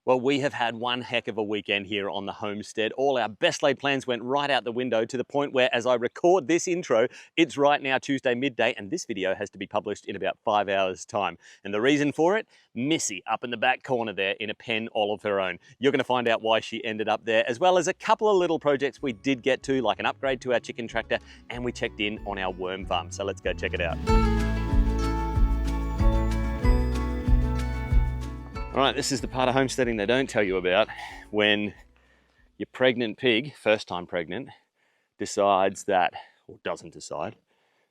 Well, we have had one heck of a weekend here on the homestead. All our best laid plans went right out the window to the point where, as I record this intro, it's right now Tuesday midday, and this video has to be published in about 5 hours' time. And the reason for it? Missy up in the back corner there in a pen all of her own. You're going to find out why she ended up there, as well as a couple of little projects we did get to, like an upgrade to our chicken tractor, and we checked in on our worm farm. So let's go check it out. All right, this is the part of homesteading they don't tell you about when your pregnant pig, first time pregnant, decides that, or doesn't decide,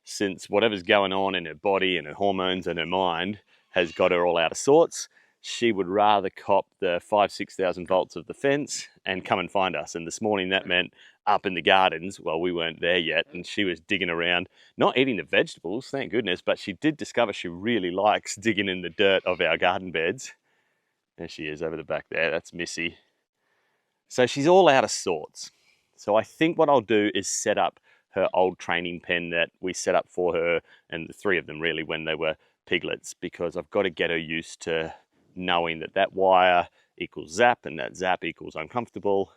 since whatever's going on in her body and her hormones and her mind has got her all out of sorts, she would rather cop the 5,000-6,000 volts of the fence and come and find us. And this morning that meant up in the gardens. Well, we weren't there yet, and she was digging around, not eating the vegetables, thank goodness, but she did discover she really likes digging in the dirt of our garden beds. There she is over the back there, that's Missy. So she's all out of sorts. So I think what I'll do is set up her old training pen that we set up for her, and the three of them really when they were piglets, because I've got to get her used to knowing that that wire equals zap and that zap equals uncomfortable.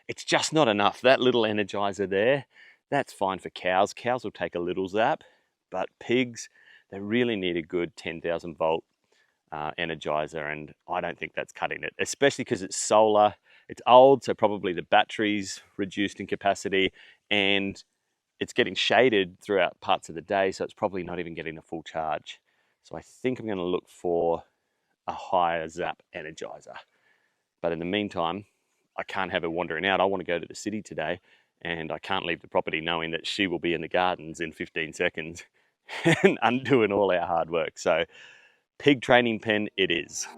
It's just not enough. That little energizer there, that's fine for cows. Cows will take a little zap, but pigs, they really need a good 10,000 volt energizer, and I don't think that's cutting it, especially because it's solar, it's old, so probably the battery's reduced in capacity, and it's getting shaded throughout parts of the day, so it's probably not even getting a full charge. So I think I'm going to look for a higher zap energizer. But in the meantime, I can't have her wandering out. I want to go to the city today, and I can't leave the property knowing that she will be in the gardens in 15 seconds and undoing all our hard work. So pig training pen it is.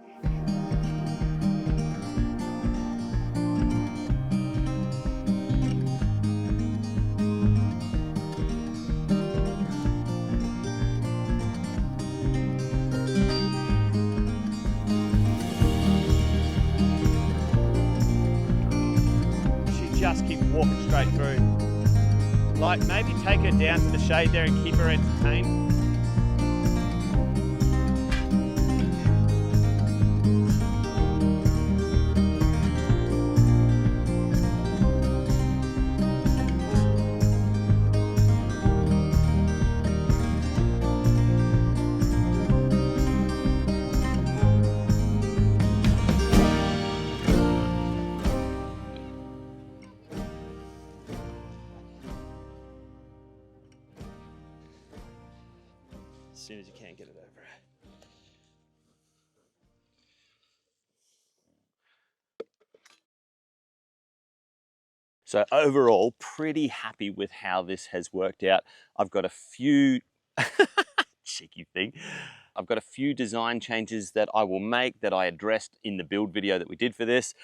She just keeps walking straight through. Like, maybe take her down to the shade there and keep her entertained. As soon as you can, get it over. So overall, pretty happy with how this has worked out. I've got a few, cheeky thing, I've got a few design changes that I will make that I addressed in the build video that we did for this.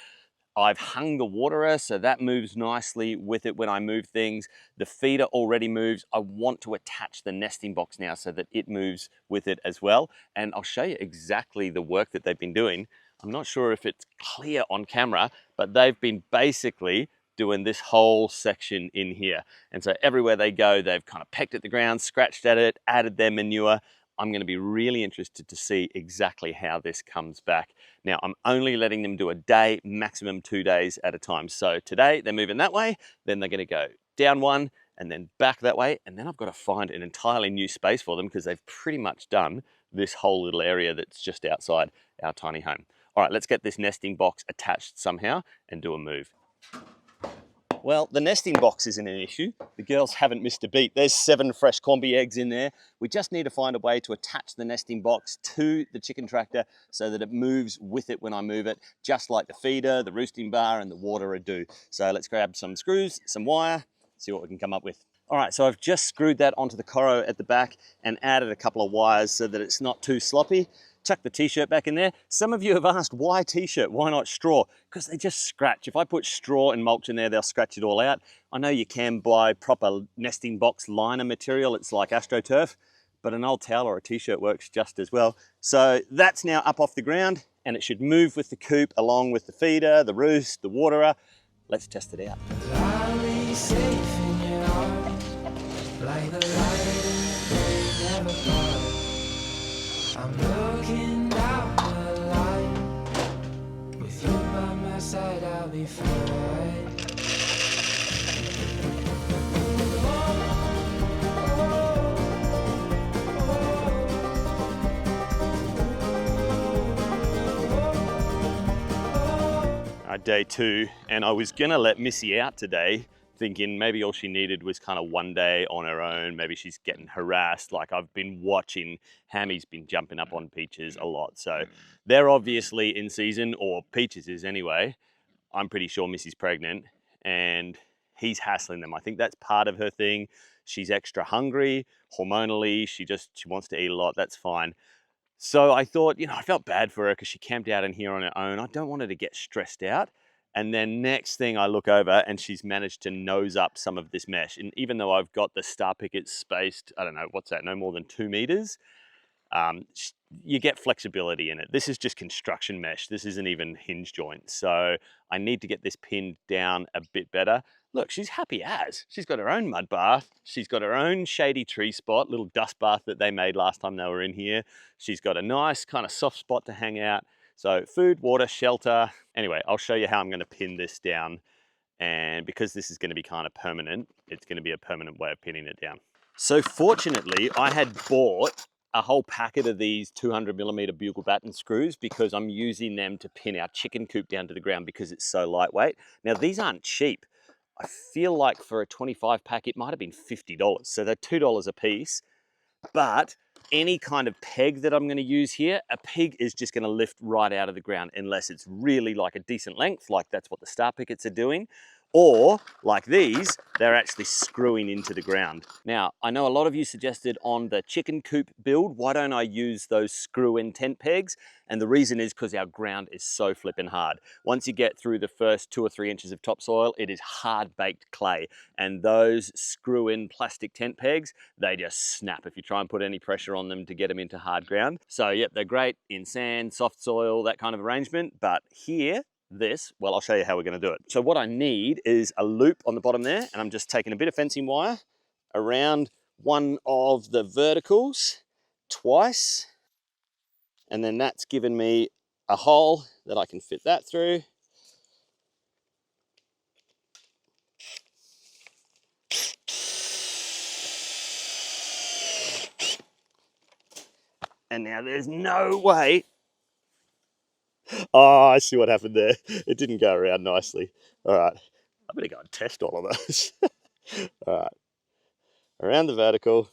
I've hung the waterer, so that moves nicely with it when I move things. The feeder already moves. I want to attach the nesting box now so that it moves with it as well. And I'll show you exactly the work that they've been doing. I'm not sure if it's clear on camera, but they've been basically doing this whole section in here. And so everywhere they go, they've kind of pecked at the ground, scratched at it, added their manure. I'm going to be really interested to see exactly how this comes back. Now, I'm only letting them do a day, maximum 2 days at a time. So today they're moving that way, then they're going to go down one and then back that way. And then I've got to find an entirely new space for them because they've pretty much done this whole little area that's just outside our tiny home. All right, let's get this nesting box attached somehow and do a move. Well, the nesting box isn't an issue. The girls haven't missed a beat. There's 7 fresh combi eggs in there. We just need to find a way to attach the nesting box to the chicken tractor so that it moves with it when I move it, just like the feeder, the roosting bar, and the waterer do. So let's grab some screws, some wire, see what we can come up with. All right, so I've just screwed that onto the corro at the back and added a couple of wires so that it's not too sloppy. Chuck the t-shirt back in there. Some of you have asked, why t-shirt? Why not straw? Because they just scratch. If I put straw and mulch in there, they'll scratch it all out. I know you can buy proper nesting box liner material. It's like AstroTurf, but an old towel or a t-shirt works just as well. So that's now up off the ground and it should move with the coop along with the feeder, the roost, the waterer. Let's test it out. I'm looking down the line with you. inside, I'll be fine. Day 2, and I was gonna let Missy out today, thinking maybe all she needed was kind of one day on her own. Maybe she's getting harassed. Like, I've been watching, Hammy's been jumping up on Peaches a lot. So they're obviously in season, or Peaches is anyway. I'm pretty sure Missy's pregnant and he's hassling them. I think that's part of her thing. She's extra hungry, hormonally, she wants to eat a lot, that's fine. So I thought, I felt bad for her because she camped out in here on her own. I don't want her to get stressed out. And then next thing I look over and she's managed to nose up some of this mesh. And even though I've got the star pickets spaced, I don't know, what's that, no more than 2 meters, you get flexibility in it. This is just construction mesh. This isn't even hinge joint. So I need to get this pinned down a bit better. Look, she's happy as. She's got her own mud bath. She's got her own shady tree spot, little dust bath that they made last time they were in here. She's got a nice kind of soft spot to hang out. So food, water, shelter. Anyway, I'll show you how I'm going to pin this down. And because this is going to be kind of permanent, it's going to be a permanent way of pinning it down. So fortunately, I had bought a whole packet of these 200mm bugle batten screws because I'm using them to pin our chicken coop down to the ground because it's so lightweight. Now, these aren't cheap. I feel like for a 25 pack, it might have been $50. So they're $2 a piece. But any kind of peg that I'm going to use here, a peg is just going to lift right out of the ground unless it's really like a decent length, like that's what the star pickets are doing. Or, like these, they're actually screwing into the ground. Now, I know a lot of you suggested on the chicken coop build, why don't I use those screw-in tent pegs? And the reason is because our ground is so flippin' hard. Once you get through the first 2 or 3 inches of topsoil, it is hard-baked clay. And those screw-in plastic tent pegs, they just snap if you try and put any pressure on them to get them into hard ground. So, yep, they're great in sand, soft soil, that kind of arrangement. But here, well, I'll show you how we're going to do it. So what I need is a loop on the bottom there, and I'm just taking a bit of fencing wire around one of the verticals twice, and then that's given me a hole that I can fit that through. And now there's no way. Oh, I see what happened there. It didn't go around nicely. All right, I better go and test all of those. All right, around the vertical.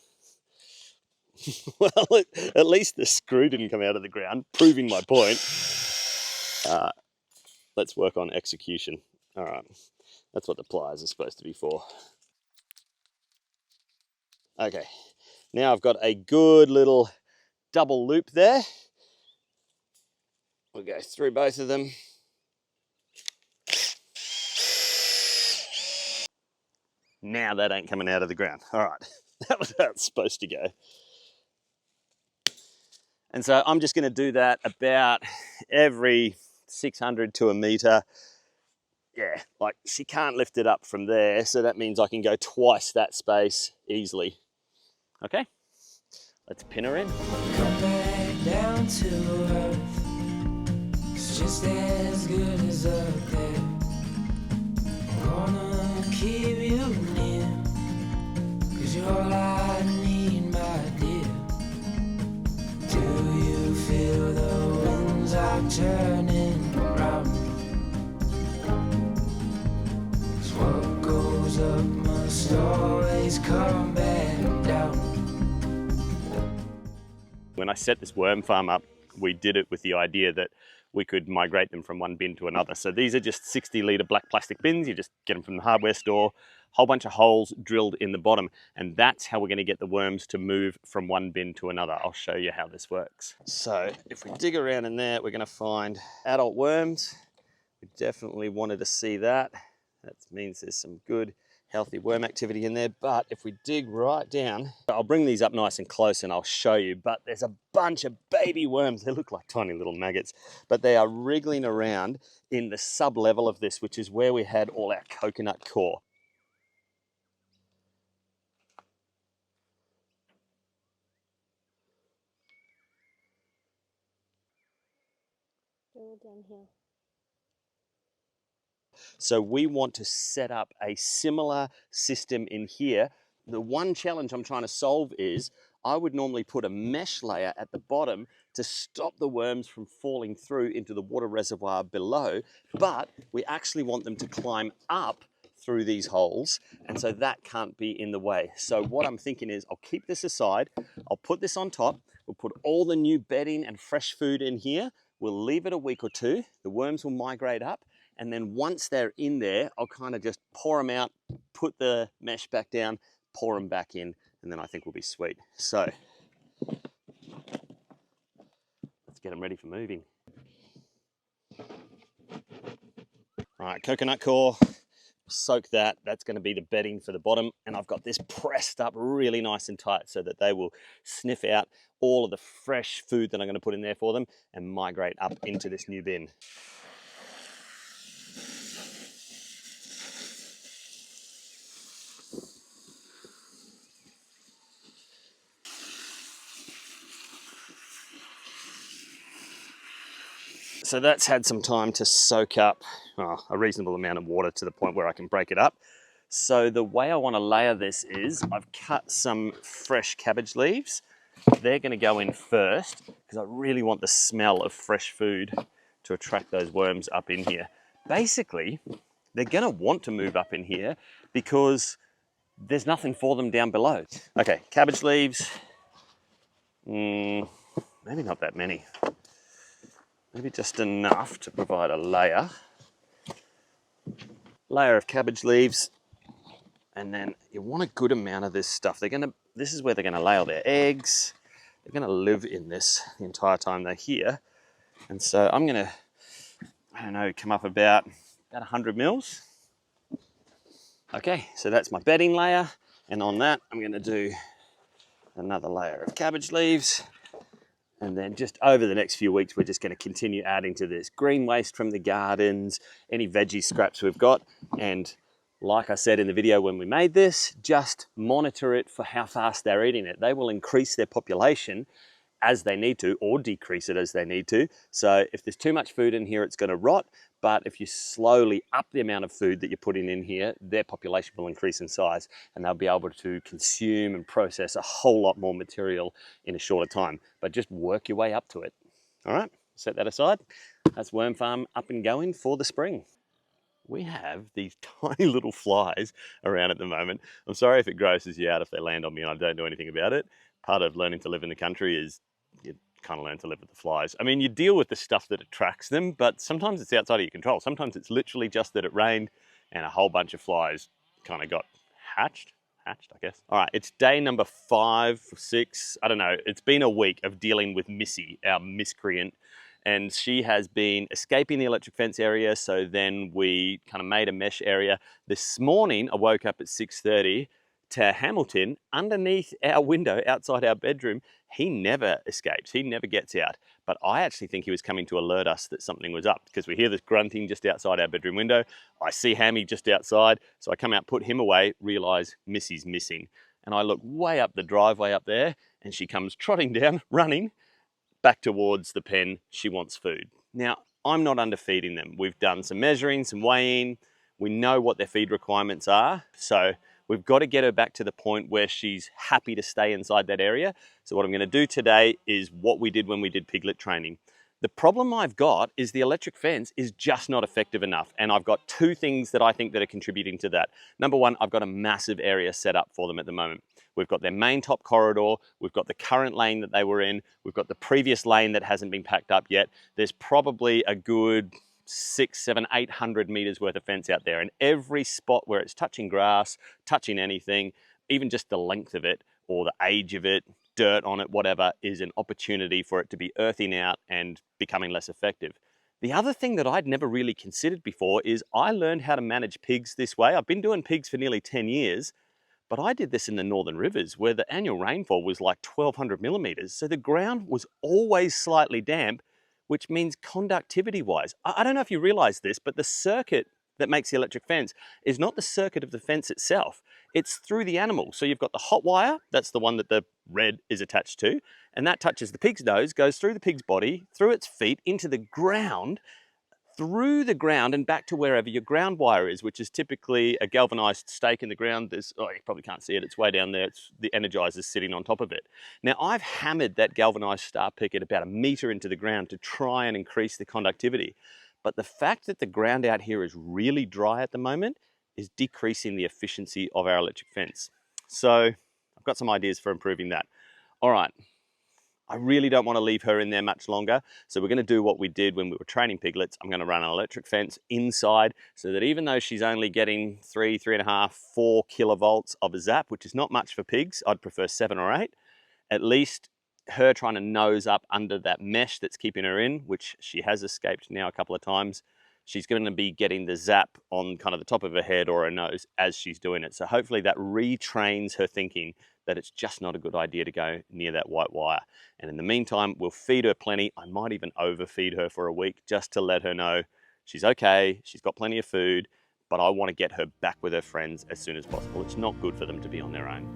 Well, at least the screw didn't come out of the ground, proving my point. Let's work on execution. All right, that's what the pliers are supposed to be for. Okay, now I've got a good little double loop there. We'll go through both of them. Now that ain't coming out of the ground. All right, that was how it's supposed to go. And so I'm just going to do that about every 600 to a meter. Yeah, like she can't lift it up from there, so that means I can go twice that space easily. Okay, let's pin her in. Come back down to earth. It's just as good as up there. I'm gonna keep you near, 'cause you're all I need, my dear. Do you feel the winds are turning round? 'Cause what goes up must always come back down. When I set this worm farm up, we did it with the idea that we could migrate them from one bin to another. So these are just 60-litre black plastic bins. You just get them from the hardware store, whole bunch of holes drilled in the bottom. And that's how we're going to get the worms to move from one bin to another. I'll show you how this works. So if we dig around in there, we're going to find adult worms. We definitely wanted to see that. That means there's some good healthy worm activity in there. But if we dig right down, I'll bring these up nice and close and I'll show you, but there's a bunch of baby worms. They look like tiny little maggots, but they are wriggling around in the sub-level of this, which is where we had all our coconut core. They're all down here. So we want to set up a similar system in here. The one challenge I'm trying to solve is I would normally put a mesh layer at the bottom to stop the worms from falling through into the water reservoir below, but we actually want them to climb up through these holes, and so that can't be in the way. So what I'm thinking is I'll keep this aside, I'll put this on top, we'll put all the new bedding and fresh food in here, we'll leave it a week or two, the worms will migrate up, and then once they're in there, I'll kind of just pour them out, put the mesh back down, pour them back in, and then I think we'll be sweet. So let's get them ready for moving. All right, coconut core, soak that. That's going to be the bedding for the bottom, and I've got this pressed up really nice and tight so that they will sniff out all of the fresh food that I'm going to put in there for them and migrate up into this new bin. So that's had some time to soak up a reasonable amount of water to the point where I can break it up. So the way I want to layer this is I've cut some fresh cabbage leaves. They're going to go in first because I really want the smell of fresh food to attract those worms up in here. Basically, they're going to want to move up in here because there's nothing for them down below. Okay, cabbage leaves, maybe not that many. Maybe just enough to provide a layer. Layer of cabbage leaves, and then you want a good amount of this stuff. This is where they're gonna lay all their eggs. They're gonna live in this the entire time they're here. And so I'm gonna, I don't know, come up about 100 mils. Okay, so that's my bedding layer. And on that, I'm gonna do another layer of cabbage leaves. And then just over the next few weeks, we're just going to continue adding to this green waste from the gardens, any veggie scraps we've got. And like I said in the video when we made this, just monitor it for how fast they're eating it. They will increase their population as they need to, or decrease it as they need to. So if there's too much food in here, it's going to rot. But if you slowly up the amount of food that you're putting in here, their population will increase in size and they'll be able to consume and process a whole lot more material in a shorter time. But just work your way up to it. All right, set that aside. That's Worm Farm up and going for the spring. We have these tiny little flies around at the moment. I'm sorry if it grosses you out if they land on me and I don't do anything about it. Part of learning to live in the country is you kind of learn to live with the flies. I mean, you deal with the stuff that attracts them, but sometimes it's outside of your control. Sometimes it's literally just that it rained and a whole bunch of flies kind of got hatched, I guess. All right, it's day number 5 or 6. I don't know. It's been a week of dealing with Missy, our miscreant, and she has been escaping the electric fence area. So then we kind of made a mesh area. This morning, I woke up at 6:30 to Hamilton underneath our window outside our bedroom. He never escapes. He never gets out. But I actually think he was coming to alert us that something was up because we hear this grunting just outside our bedroom window. I see Hammy just outside. So I come out, put him away, realize Missy's missing. And I look way up the driveway up there and she comes trotting down, running back towards the pen. She wants food. Now, I'm not underfeeding them. We've done some measuring, some weighing. We know what their feed requirements are. So we've got to get her back to the point where she's happy to stay inside that area. So what I'm going to do today is what we did when we did piglet training. The problem I've got is the electric fence is just not effective enough. And I've got 2 things that I think that are contributing to that. Number one, I've got a massive area set up for them at the moment. We've got their main top corridor. We've got the current lane that they were in. We've got the previous lane that hasn't been packed up yet. There's probably a good 600, 700, 800 meters worth of fence out there. And every spot where it's touching grass, touching anything, even just the length of it or the age of it, dirt on it, whatever, is an opportunity for it to be earthing out and becoming less effective. The other thing that I'd never really considered before is I learned how to manage pigs this way. I've been doing pigs for nearly 10 years, but I did this in the northern rivers where the annual rainfall was like 1,200 millimeters. So the ground was always slightly damp, which means conductivity-wise. I don't know if you realize this, but the circuit that makes the electric fence is not the circuit of the fence itself. It's through the animal. So you've got the hot wire, that's the one that the red is attached to, and that touches the pig's nose, goes through the pig's body, through its feet, into the ground, through the ground and back to wherever your ground wire is, which is typically a galvanized stake in the ground. There's, oh, you probably can't see it, it's way down there. It's the energizer sitting on top of it. Now, I've hammered that galvanized star picket about 1 meter into the ground to try and increase the conductivity. But the fact that the ground out here is really dry at the moment is decreasing the efficiency of our electric fence. So I've got some ideas for improving that. All right, I really don't want to leave her in there much longer. So we're going to do what we did when we were training piglets. I'm going to run an electric fence inside so that even though she's only getting 3.5, 4 kilovolts of a zap, which is not much for pigs, I'd prefer 7 or 8, at least her trying to nose up under that mesh that's keeping her in, which she has escaped now a couple of times, she's going to be getting the zap on kind of the top of her head or her nose as she's doing it. So hopefully that retrains her thinking that it's just not a good idea to go near that white wire. And in the meantime, we'll feed her plenty. I might even overfeed her for a week just to let her know she's okay, she's got plenty of food, but I want to get her back with her friends as soon as possible. It's not good for them to be on their own.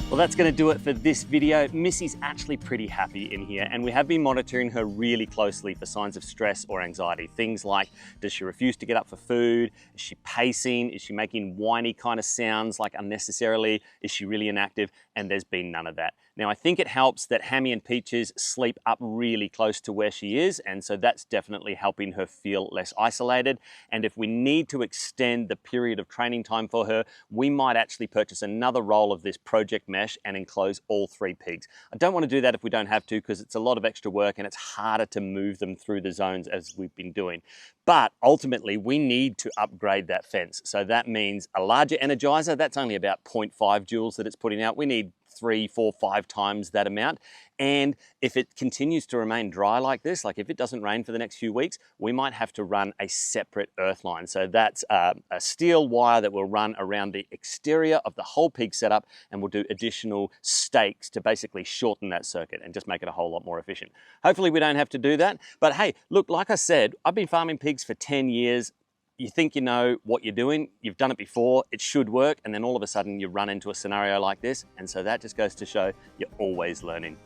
Well, that's going to do it for this video. Missy's actually pretty happy in here, and we have been monitoring her really closely for signs of stress or anxiety. Things like, does she refuse to get up for food? Is she pacing? Is she making whiny kind of sounds like unnecessarily? Is she really inactive? And there's been none of that. Now, I think it helps that Hammy and Peaches sleep up really close to where she is, and so that's definitely helping her feel less isolated. And if we need to extend the period of training time for her, we might actually purchase another roll of this project mesh and enclose all 3 pigs. I don't want to do that if we don't have to, because it's a lot of extra work and it's harder to move them through the zones as we've been doing. But ultimately, we need to upgrade that fence. So that means a larger energizer. That's only about 0.5 joules that it's putting out. We need 3, 4, 5 times that amount. And if it continues to remain dry like this, like if it doesn't rain for the next few weeks, we might have to run a separate earth line. So that's a steel wire that will run around the exterior of the whole pig setup, and we'll do additional stakes to basically shorten that circuit and just make it a whole lot more efficient. Hopefully we don't have to do that. But hey, look, like I said, I've been farming pigs for 10 years. You think you know what you're doing, you've done it before, it should work, and then all of a sudden you run into a scenario like this, and so that just goes to show you're always learning.